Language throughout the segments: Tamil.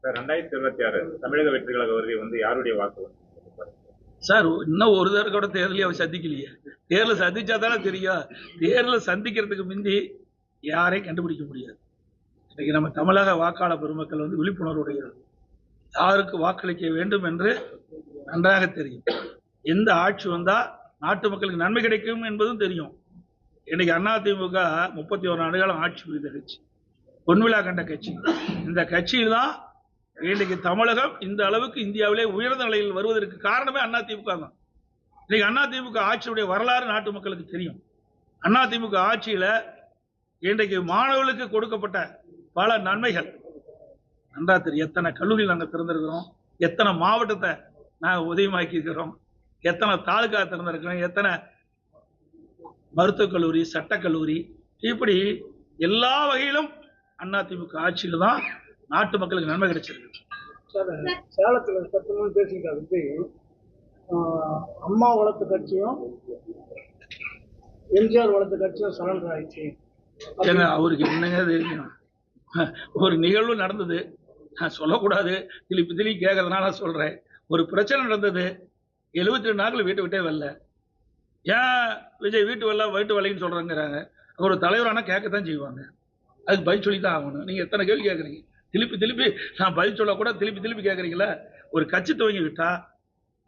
சார் 2026 தமிழக வெற்றி கழக வருகை வந்து யாருடைய வாக்கு சார்? இன்னும் ஒரு தடவை கூட தேர்தலையும் அவர் சந்திக்கலையே. தேர்தலை சந்திச்சா தானே தெரியும். தேர்தலை சந்திக்கிறதுக்கு முந்தி யாரையும் கண்டுபிடிக்க முடியாது. இன்னைக்கு நம்ம தமிழக வாக்காளர் பெருமக்கள் வந்து விழிப்புணர்வுடையது. யாருக்கு வாக்களிக்க வேண்டும் என்று நன்றாக தெரியும். எந்த ஆட்சி வந்தா நாட்டு மக்களுக்கு நன்மை கிடைக்கும் என்பதும் தெரியும். இன்னைக்கு அதிமுக 31 ஆண்டுகாலம் ஆட்சி புரிந்த கட்சி, பொன்விழா கண்ட கட்சி. இந்த கட்சியில் தான் இன்னைக்கு தமிழகம் இந்த அளவுக்கு இந்தியாவிலே உயர்ந்த நிலையில் வருவதற்கு காரணமே அதிமுக தான். இன்னைக்கு அதிமுக ஆட்சியுடைய வரலாறு நாட்டு மக்களுக்கு தெரியும். அதிமுக ஆட்சியில இன்றைக்கு மாணவர்களுக்கு கொடுக்கப்பட்ட பல நன்மைகள் நன்றா தெரியும். எத்தனை கல்லூரி நாங்கள் திறந்திருக்கிறோம், எத்தனை மாவட்டத்தை நாங்கள் உதயமாக்கி இருக்கிறோம், எத்தனை தாலுகா திறந்திருக்கிறோம், எத்தனை மருத்துவக் கல்லூரி, சட்டக்கல்லூரி, இப்படி எல்லா வகையிலும் அதிமுக ஆட்சியில் தான் நாட்டு மக்களுக்கு நன்மை கிடைச்சிருக்கு. சேலத்தில் சட்டமன்ற பேசிக்கிட்டு அம்மா வளர்த்த கட்சியும் எம்ஜிஆர் வளர்த்த கட்சியும் சரண்டர் ஆயிடுச்சு. அவருக்கு என்னங்க தெரியும்? ஒரு நிகழ்வு நடந்தது, நான் சொல்லக்கூடாது, திருப்பி கேட்கறதுனால சொல்றேன். ஒரு பிரச்சனை நடந்தது, 72 நாட்கள் வீட்டை விட்டே வரல. ஏன் விஜய் வீட்டு வரலைன்னு சொல்றாங்கிறாங்க. ஒரு தலைவரானா கேட்கத்தான் செய்வாங்க, அதுக்கு பதில் சொல்லி தான் ஆகணும். நீங்க எத்தனை கேள்வி கேட்குறீங்க? திருப்பி நான் பதில் சொல்ல கூட திருப்பி கேட்குறீங்களா? ஒரு கட்சி துவங்கி விட்டா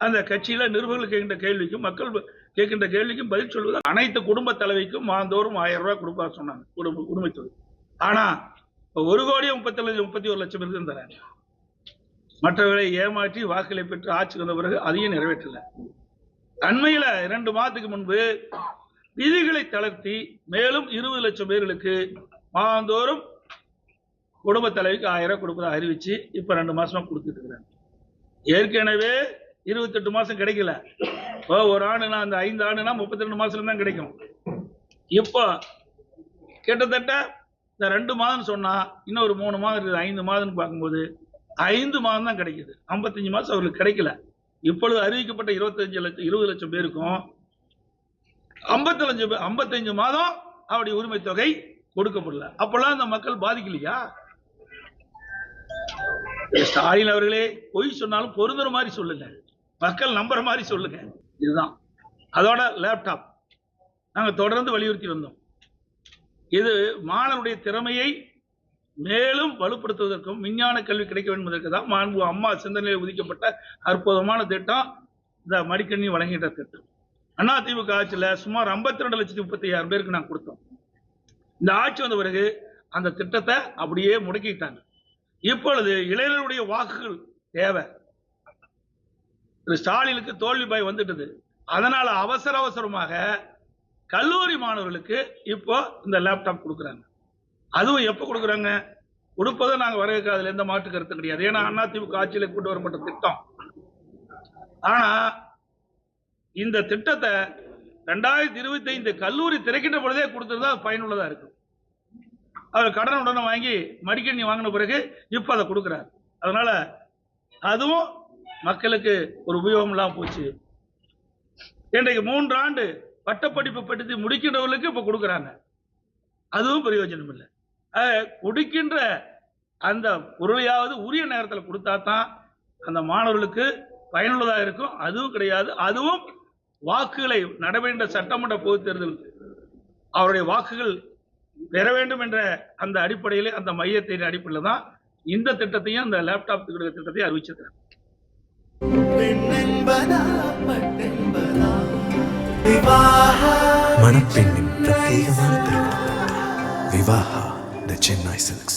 அந்த கட்சியில நிருபர்கள் கேட்கின்ற கேள்விக்கும் மக்கள் கேட்கின்ற கேள்விக்கும் பதில் சொல்வது. அனைத்து குடும்ப தலைவிக்கும் மாதந்தோறும் 1000 ரூபாய் கொடுப்பா சொன்னாங்க குடும்பத்தோடு. ஆனா 1,31,31,00,000 பேருக்கு தராங்க. மற்றவர்களை ஏமாற்றி வாக்குகளை பெற்று ஆட்சி வந்த பிறகு அதையும் நிறைவேற்றல. அண்மையில 2 மாதத்துக்கு முன்பு விதிகளை தளர்த்தி மேலும் 20 லட்சம் பேர்களுக்கு மாதந்தோறும் குடும்ப தலைவிக்கு 1000 ரூபாய் கொடுப்பதை அறிவிச்சு இப்ப 2 மாசமா கொடுத்துட்டு இருக்கிறாங்க. ஏற்கனவே 28 மாசம் கிடைக்கல. ஒரு ஆண்டுனா அந்த 5 ஆண்டுனா 32 மாசம் தான் கிடைக்கும். இப்போ கிட்டத்தட்ட இந்த 2 மாதம் சொன்னா இன்னும் ஒரு 3 மாதம் இருக்குது. 5 மாதம் பார்க்கும்போது 5 மாதம் தான் கிடைக்குது. 55 மாசம் அவர்களுக்கு கிடைக்கல. இப்பொழுது அறிவிக்கப்பட்ட 20 லட்சம் பேருக்கும் 55 மாதம் அவருடைய உரிமை தொகை கொடுக்கப்படல. அப்பெல்லாம் அந்த மக்கள் பாதிக்கலையா? ஸ்டாலின் அவர்களே பொய் சொன்னாலும் பொருந்துற மாதிரி சொல்லுங்க, மக்கள் நம்புற மாதிரி சொல்லுங்க. இதுதான் அதோட லேப்டாப் நாங்க தொடர்ந்து வலியுறுத்தி வந்தோம். இது மாணவனுடைய திறமையை மேலும் வலுப்படுத்துவதற்கும் விஞ்ஞான கல்வி கிடைக்க வேண்டும் என்பதற்கு தான் மாண்பு அம்மா சிந்தனையில் ஒதுக்கப்பட்ட அற்புதமான திட்டம் இந்த மடிக்கணினி வழங்குகின்ற திட்டம். அதிமுக ஆட்சியில் சுமார் 52,36,000 பேருக்கு நாங்கள் கொடுத்தோம். இந்த ஆட்சி வந்த பிறகு அந்த திட்டத்தை அப்படியே முடக்கிட்டாங்க. இப்பொழுது இளைஞர்களுடைய வாக்குகள் தேவை. திரு ஸ்டாலினுக்கு தோல்வி பயம் வந்துட்டது. அதனால அவசரமாக கல்லூரி மாணவர்களுக்கு இப்போ இந்த லேப்டாப் கொடுக்குறாங்க. அதுவும் எப்ப கொடுக்குறாங்க? கொடுப்பதை நாங்க வரவேற்காதல எந்த மாற்று கருத்து கிடையாது. ஏன்னா அதிமுக ஆட்சியில் கொண்டு வரப்பட்ட திட்டம். ஆனா இந்த திட்டத்தை 2025 கல்லூரி திறக்கின்ற பொழுதே கொடுத்திருந்தா பயனுள்ளதா இருக்கும். அவர் கடன் உடனே வாங்கி மடிக்கணி வாங்கின பிறகு இப்ப அதை கொடுக்கிறார். அதனால அதுவும் மக்களுக்கு ஒரு உபயோகம் இல்லாம போச்சு. இன்றைக்கு 3 ஆண்டு பட்டப்படிப்பு படித்து முடிக்கின்றவர்களுக்கு இப்ப கொடுக்குறாங்க. அதுவும் பிரயோஜனம் இல்லை. கொடுக்கின்ற அந்த பொருளையாவது உரிய நேரத்தில் கொடுத்தா தான் அந்த மாணவர்களுக்கு பயனுள்ளதாக இருக்கும். அதுவும் கிடையாது. அதுவும் வாக்குகளை நடைபெற்ற சட்டமன்ற பொதுத் தேர்தல் அவருடைய வாக்குகள் பெற வேண்டும் என்ற அந்த அடிப்படையில், அந்த மையத்தின் அடிப்படையில் தான் இந்த திட்டத்தையும் அந்த லேப்டாப் திட்டத்தையும் அறிவிச்சிருக்கிறார். மணப்பெண்ணின் பிரத்யேகமான திருமணம் விவாஹா தி சென்னை சில்க்ஸ்.